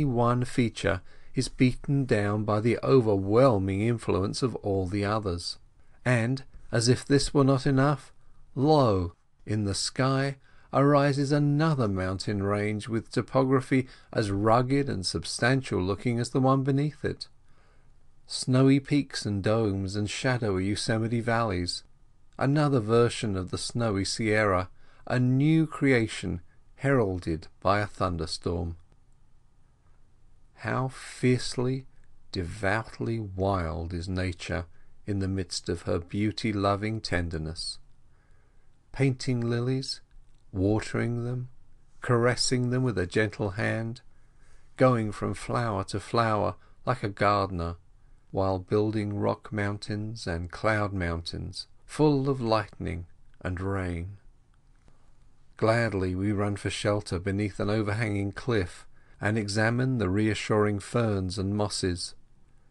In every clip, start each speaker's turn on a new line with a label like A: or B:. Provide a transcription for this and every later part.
A: one feature is beaten down by the overwhelming influence of all the others. And, as if this were not enough, lo, in the sky arises another mountain range with topography as rugged and substantial looking as the one beneath it. Snowy peaks and domes and shadowy Yosemite valleys, another version of the snowy Sierra, a new creation heralded by a thunderstorm. How fiercely, devoutly wild is nature in the midst of her beauty-loving tenderness, painting lilies, watering them, caressing them with a gentle hand, going from flower to flower like a gardener, while building rock mountains and cloud mountains full of lightning and rain. Gladly we run for shelter beneath an overhanging cliff and examine the reassuring ferns and mosses,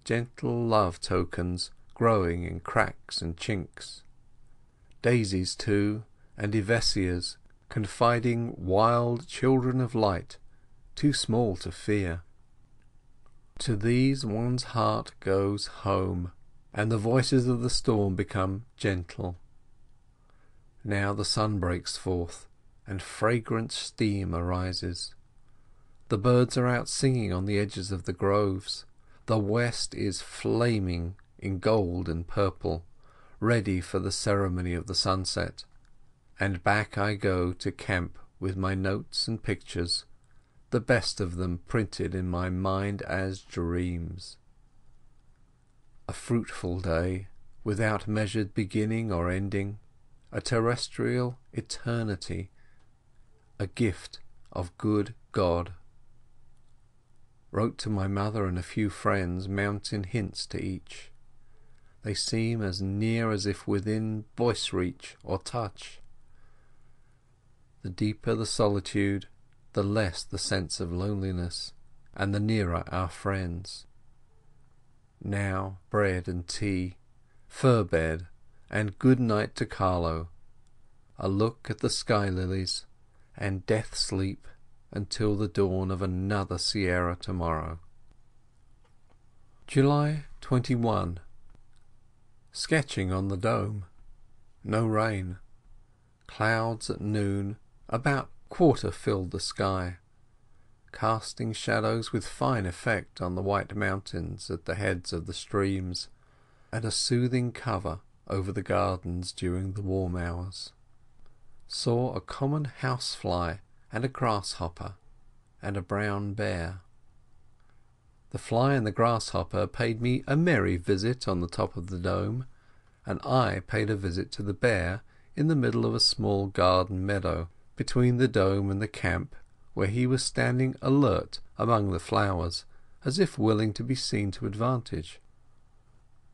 A: gentle love tokens growing in cracks and chinks. Daisies too, and Evesias, confiding wild children of light, too small to fear. To these one's heart goes home, and the voices of the storm become gentle. Now the sun breaks forth, and fragrant steam arises. The birds are out singing on the edges of the groves. The west is flaming in gold and purple, ready for the ceremony of the sunset. And back I go to camp with my notes and pictures, the best of them printed in my mind as dreams. A fruitful day, without measured beginning or ending, a terrestrial eternity, a gift of good God. Wrote to my mother and a few friends mountain hints to each. They seem as near as if within voice reach or touch. The deeper the solitude, the less the sense of loneliness, and the nearer our friends. Now bread and tea, fur bed, and good night to Carlo, a look at the sky lilies, and death sleep until the dawn of another Sierra tomorrow. July 21. Sketching on the dome. No rain. Clouds at noon about quarter filled the sky, casting shadows with fine effect on the white mountains at the heads of the streams, and a soothing cover over the gardens during the warm hours. Saw a common housefly and a grasshopper and a brown bear. The fly and the grasshopper paid me a merry visit on the top of the dome, and I paid a visit to the bear in the middle of a small garden meadow between the dome and the camp, where he was standing alert among the flowers, as if willing to be seen to advantage.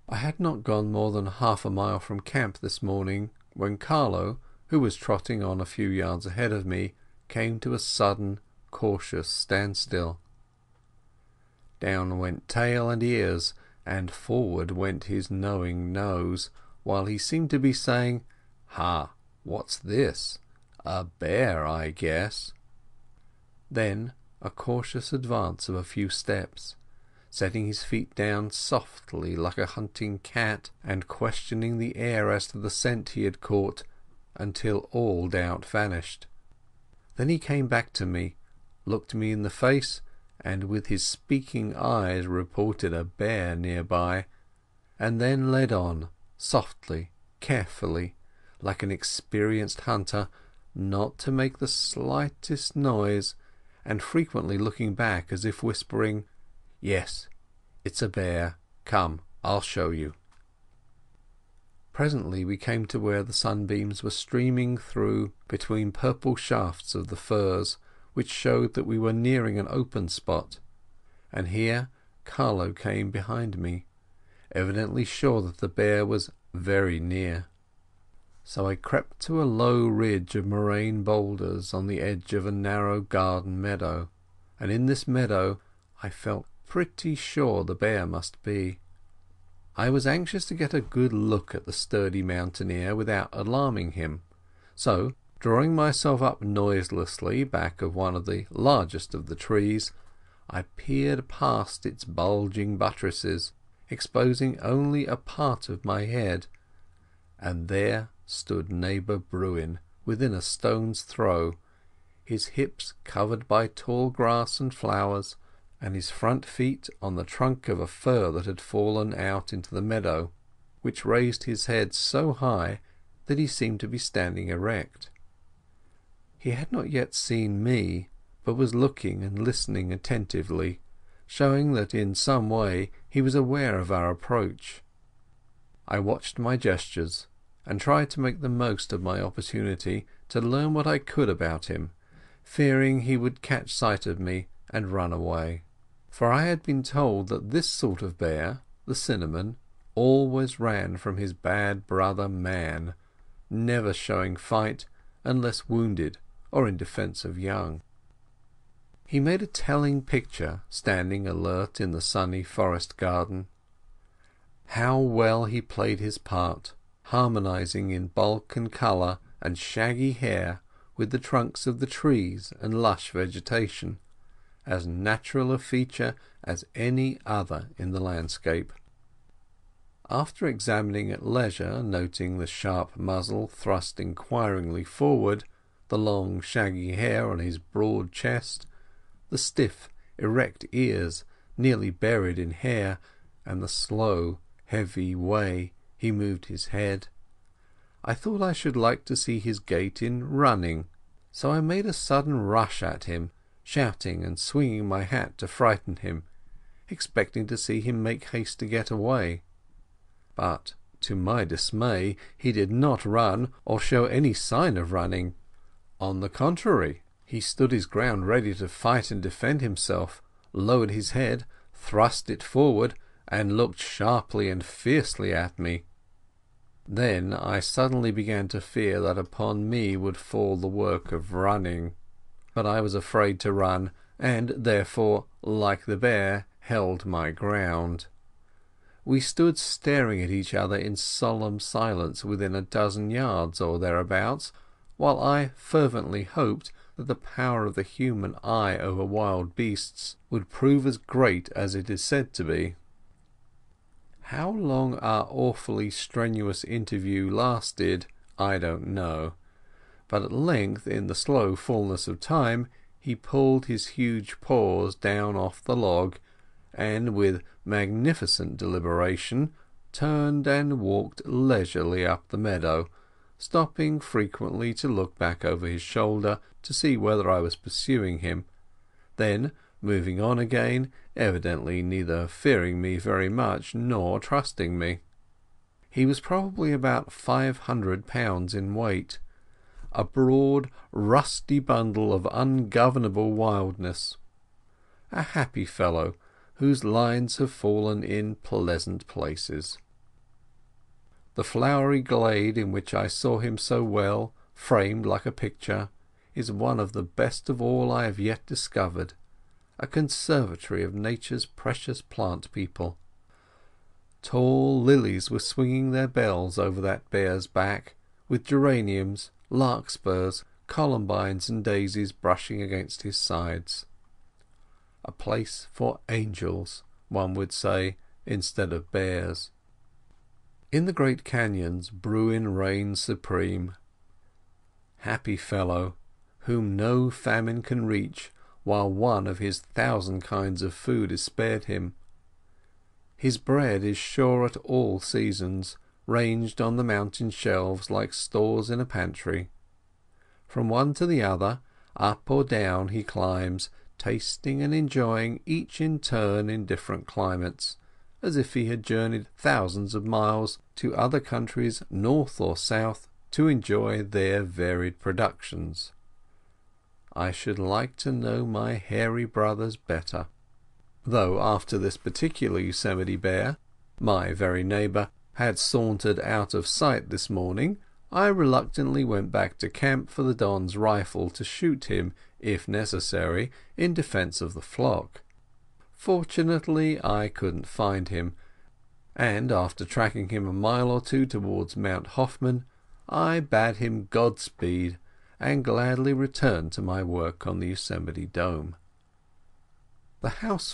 A: I had not gone more than half a mile from camp this morning when Carlo, who was trotting on a few yards ahead of me, came to a sudden, cautious standstill. Down went tail and ears, and forward went his knowing nose, while he seemed to be saying, "Ha, what's this? A bear, I guess." Then a cautious advance of a few steps, setting his feet down softly like a hunting cat, and questioning the air as to the scent he had caught, until all doubt vanished. Then he came back to me, looked me in the face, and with his speaking eyes reported a bear nearby, and then led on, softly, carefully, like an experienced hunter, not to make the slightest noise, and frequently looking back as if whispering, "Yes, it's a bear. Come, I'll show you." Presently we came to where the sunbeams were streaming through between purple shafts of the firs, which showed that we were nearing an open spot, and here Carlo came behind me, evidently sure that the bear was very near. So I crept to a low ridge of moraine boulders on the edge of a narrow garden meadow, and in this meadow I felt pretty sure the bear must be. I was anxious to get a good look at the sturdy mountaineer without alarming him, so, drawing myself up noiselessly back of one of the largest of the trees, I peered past its bulging buttresses, exposing only a part of my head, and there stood neighbour Bruin within a stone's throw, his hips covered by tall grass and flowers, and his front feet on the trunk of a fir that had fallen out into the meadow, which raised his head so high that he seemed to be standing erect. He had not yet seen me, but was looking and listening attentively, showing that in some way he was aware of our approach. I watched my gestures, and tried to make the most of my opportunity to learn what I could about him, fearing he would catch sight of me and run away. For I had been told that this sort of bear, the cinnamon, always ran from his bad brother man, never showing fight unless wounded or in defence of young. He made a telling picture standing alert in the sunny forest garden. How well he played his part, harmonizing in bulk and colour and shaggy hair with the trunks of the trees and lush vegetation, as natural a feature as any other in the landscape. After examining at leisure, noting the sharp muzzle thrust inquiringly forward, the long shaggy hair on his broad chest, the stiff erect ears nearly buried in hair, and the slow heavy way he moved his head, I thought I should like to see his gait in running, so I made a sudden rush at him, shouting and swinging my hat to frighten him, expecting to see him make haste to get away. But to my dismay he did not run or show any sign of running. On the contrary, he stood his ground ready to fight and defend himself, lowered his head, thrust it forward, and looked sharply and fiercely at me. Then I suddenly began to fear that upon me would fall the work of running, but I was afraid to run, and therefore, like the bear, held my ground. We stood staring at each other in solemn silence within a dozen yards or thereabouts, while I fervently hoped that the power of the human eye over wild beasts would prove as great as it is said to be. How long our awfully strenuous interview lasted I don't know, but at length, in the slow fullness of time, he pulled his huge paws down off the log, and with magnificent deliberation turned and walked leisurely up the meadow, stopping frequently to look back over his shoulder to see whether I was pursuing him, then moving on again, evidently neither fearing me very much nor trusting me. He was probably about 500 pounds in weight, a broad rusty bundle of ungovernable wildness, a happy fellow whose lines have fallen in pleasant places. The flowery glade in which I saw him so well, framed like a picture, is one of the best of all I have yet discovered, a conservatory of nature's precious plant people. Tall lilies were swinging their bells over that bear's back, with geraniums, larkspurs, columbines and daisies brushing against his sides. A place for angels, one would say, instead of bears. In the great canyons Bruin reigns supreme. Happy fellow, whom no famine can reach, while one of his 1,000 kinds of food is spared him. His bread is sure at all seasons, ranged on the mountain shelves like stores in a pantry. From one to the other, up or down he climbs, tasting and enjoying each in turn in different climates, as if he had journeyed thousands of miles to other countries north or south to enjoy their varied productions. I should like to know my hairy brothers better, though after this particular Yosemite bear, my very neighbour, had sauntered out of sight this morning, I reluctantly went back to camp for the Don's rifle to shoot him, if necessary, in defence of the flock. Fortunately I couldn't find him, and after tracking him a mile or two towards Mount Hoffman, I bade him Godspeed and gladly returned to my work on the Yosemite Dome. The house